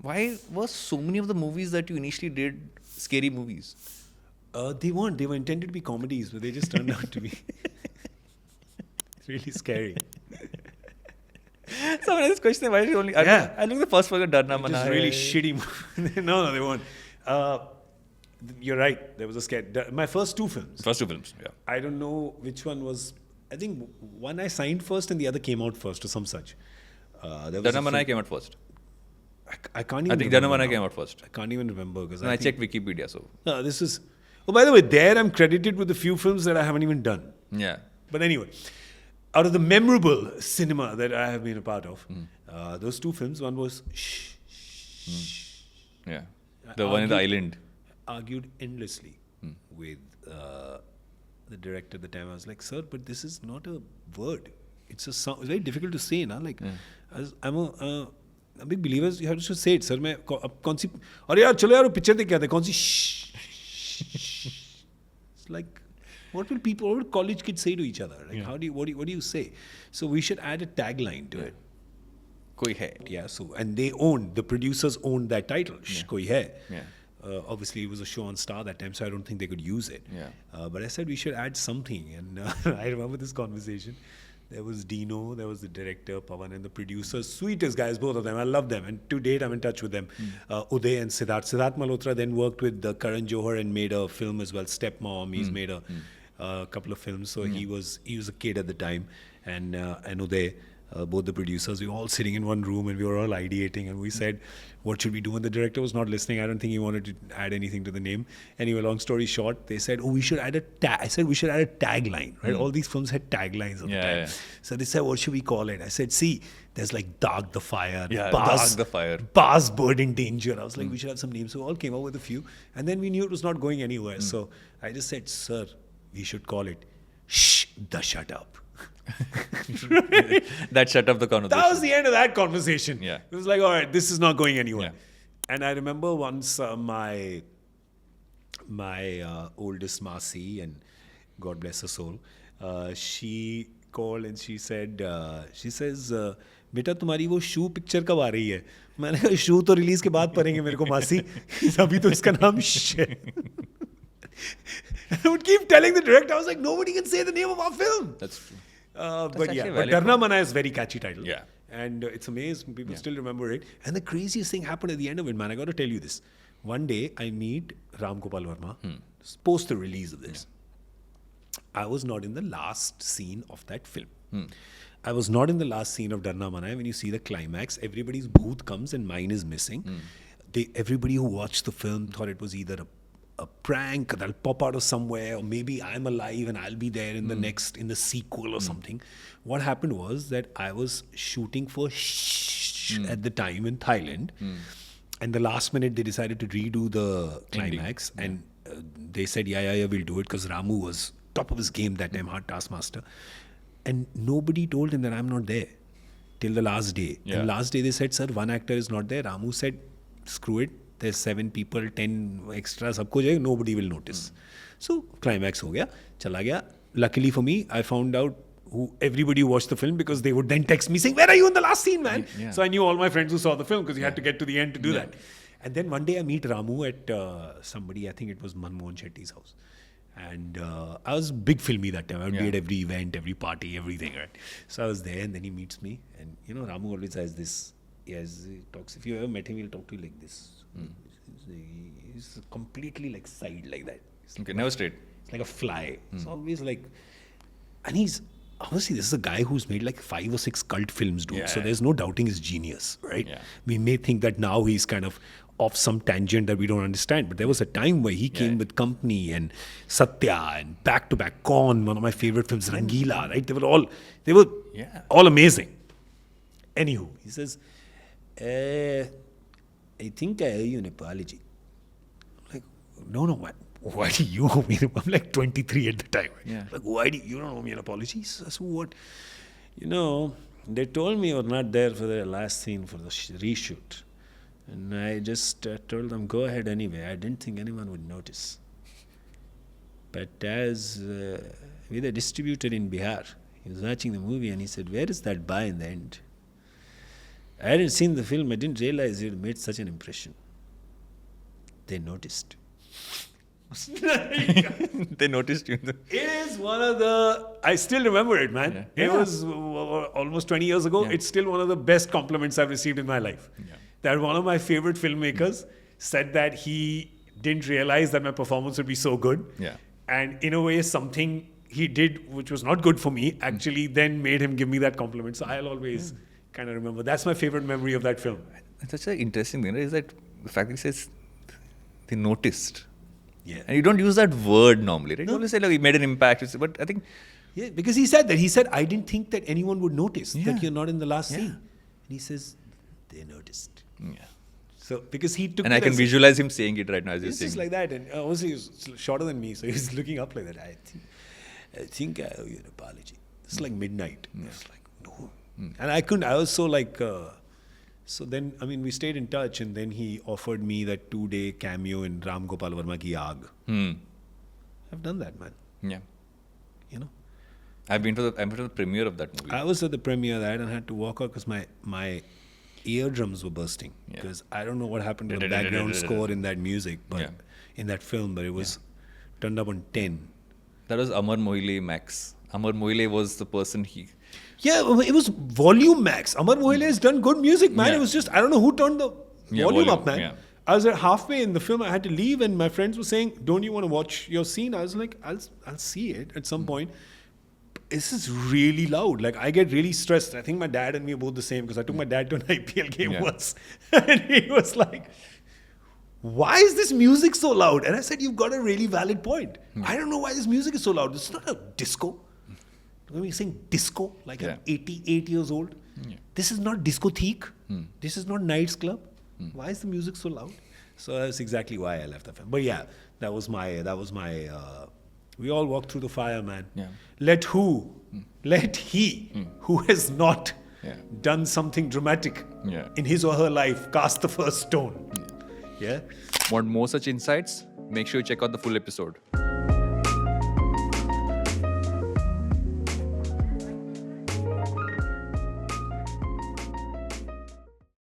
Why were so many of the movies that you initially did scary movies? They weren't. They were intended to be comedies, but they just turned out to be really scary. Someone else questioned why did you only. Yeah. I look the first one, Darna Mana Just Hai. really shitty movies. No, they weren't. You're right. There was a scare. My first two films. First two films, yeah. I don't know which one was. I think one I signed first and the other came out first or some such. There was Darna a Mana Hai film- came out first. I can't even I think remember Darna Mana Hai now. came out first. I can't even remember because And I checked Wikipedia, so. No, this is. Oh, by the way, there I'm credited with a few films that I haven't even done. Yeah. But anyway, out of the memorable cinema that I have been a part of, those two films, one was Yeah. The one in the island. argued endlessly with the director at the time. I was like, sir, but this is not a word. It's a sound. It's very difficult to say, na? Like, I'm a big believer. You have to say it, sir. मैं अब कौन सी अरे यार चलो यार वो picture देख के आते हैं कौन सी It's like, what will college kids say to each other? Like, what do you say? So we should add a tagline to it. Koi hai. Yeah. So the producers owned that title. Shh, koi hai. Yeah. Obviously, it was a show on Star that time, so I don't think they could use it. Yeah. But I said we should add something, and I remember this conversation. There was Dino, there was the director, Pawan, and the producers. Sweetest guys, both of them. I love them. And to date, I'm in touch with them. Uday and Siddharth. Siddharth Malhotra then worked with Karan Johar and made a film as well, Stepmom. He's made a couple of films. So he was a kid at the time. And Uday, both the producers, we were all sitting in one room and we were all ideating. And we said, what should we do? And the director was not listening. I don't think he wanted to add anything to the name. Anyway, long story short, they said, we should add a tag. I said, we should add a tagline, right? All these films had taglines at the time. Yeah. So they said, what should we call it? I said, see, there's like Dark the Fire, Yeah, Bars, Dark the Fire. Bars, Bird in Danger. I was like, we should have some names. So we all came up with a few. And then we knew it was not going anywhere. So I just said, sir, we should call it Shh, the Shut Up. That shut up the conversation. That was the end of that conversation. Yeah. It was like, all right, this is not going anywhere. Yeah. And I remember once my oldest Masi, and God bless her soul, she called and she says, बेटा तुम्हारी वो शू picture कब आ रही है? मैंने कहा शू तो release के बाद पढ़ेंगे मेरे को मासी, अभी तो इसका नाम है. I would keep telling the director, I was like, nobody can say the name of our film. That's true. But actually a but valid Darna point. Mana is a very catchy title. Yeah. And it's amazing. People still remember it. And the craziest thing happened at the end of it, man. I got to tell you this. One day, I meet Ram Gopal Verma, post the release of this. I was not in the last scene of that film. I was not in the last scene of Darna Mana Hai. When you see the climax, everybody's booth comes and mine is missing. Everybody who watched the film thought it was either a prank that'll pop out of somewhere, or maybe I'm alive and I'll be there in the sequel or something. What happened was that I was shooting for Shh at the time in Thailand, and the last minute they decided to redo the climax, and they said, yeah, we'll do it, because Ramu was top of his game that time, hard taskmaster, and nobody told him that I'm not there till the last day. Yeah. And last day they said, sir, one actor is not there. Ramu said, screw it. There's 7 people, 10 extra, sabko jayega, nobody will notice. So climax ho gaya, chala gaya. Luckily for me, I found out who everybody who watched the film, because they would then text me saying, where are you in the last scene, man? Yeah. So I knew all my friends who saw the film, because you had to get to the end to do that. And then one day I meet Ramu at somebody, I think it was Manmohan Shetty's house. And I was big filmy that time. I would be at every event, every party, everything, right? So I was there, and then he meets me. And Ramu always has this, he talks, if you ever met him, he'll talk to you like this. He's completely like side like that. Okay, never straight. It's like a fly. It's always like, and he's, obviously this is a guy who's made like 5 or 6 cult films, dude. Yeah. So there's no doubting his genius, right? Yeah. We may think that now he's kind of off some tangent that we don't understand, but there was a time where he came with Company and Satya and Back to Back, Con, one of my favorite films, Rangila, right? They were all amazing. Anywho, he says, I think I owe you an apology. I'm like, no, why do you owe me? I'm like 23 at the time. Yeah. Like, why do you don't owe me an apology? He says, what? They told me you're not there for the last scene for the reshoot. And I just told them, go ahead anyway. I didn't think anyone would notice. But as with a distributor in Bihar, he was watching the movie and he said, where is that bar in the end? I hadn't seen the film. I didn't realize it made such an impression. They noticed. They noticed you. It is one of the... I still remember it, man. Yeah. It was almost 20 years ago. Yeah. It's still one of the best compliments I've received in my life. Yeah. That one of my favorite filmmakers said that he didn't realize that my performance would be so good. Yeah. And in a way, something he did, which was not good for me, actually then made him give me that compliment. So I'll always kind of remember. That's my favorite memory of that film. Such an interesting thing, right? Is that the fact that he says they noticed. Yeah. And you don't use that word normally, right? You always say, like, he made an impact. But I think... Yeah, because he said that. He said, I didn't think that anyone would notice that you're not in the last scene. And he says, they noticed. Yeah. So, because he took And it I can as visualize him saying it right now as you're it's saying just like that. And obviously he's shorter than me, so he's looking up like that. I think I owe you an apology. It's like midnight. It's like, no. And I was so like... so then, I mean, we stayed in touch, and then he offered me that 2-day cameo in Ram Gopal Varma Ki Aag. I've done that, man. Yeah. You know? I've been to the premiere of that movie. I was at the premiere of that and I had to walk out because my eardrums were bursting. Yeah. Because I don't know what happened to the background score in that music, but Yeah. in that film, but it was turned up on 10. That was Amar Moile Max. Amar Moile was the person Yeah, it was volume max. Amar Moile has done good music, man. Yeah. It was just, I don't know who turned the volume up, man. yeah. I was at halfway in the film. I had to leave, and my friends were saying, "Don't you want to watch your scene?" I was like, "I'll see it at some point." This is really loud. Like, I get really stressed. I think my dad and me are both the same, because I took my dad to an IPL game once, and he was like, "Why is this music so loud?" And I said, "You've got a really valid point. I don't know why this music is so loud. It's not a disco. When we saying disco, like I'm 88 years old. This is not discotheque. This is not night's club. Why is the music so loud?" So that's exactly why I left the film. But yeah, that was my. We all walk through the fire, man. Yeah. Let he who has not done something dramatic in his or her life cast the first stone. Yeah. Want more such insights? Make sure you check out the full episode.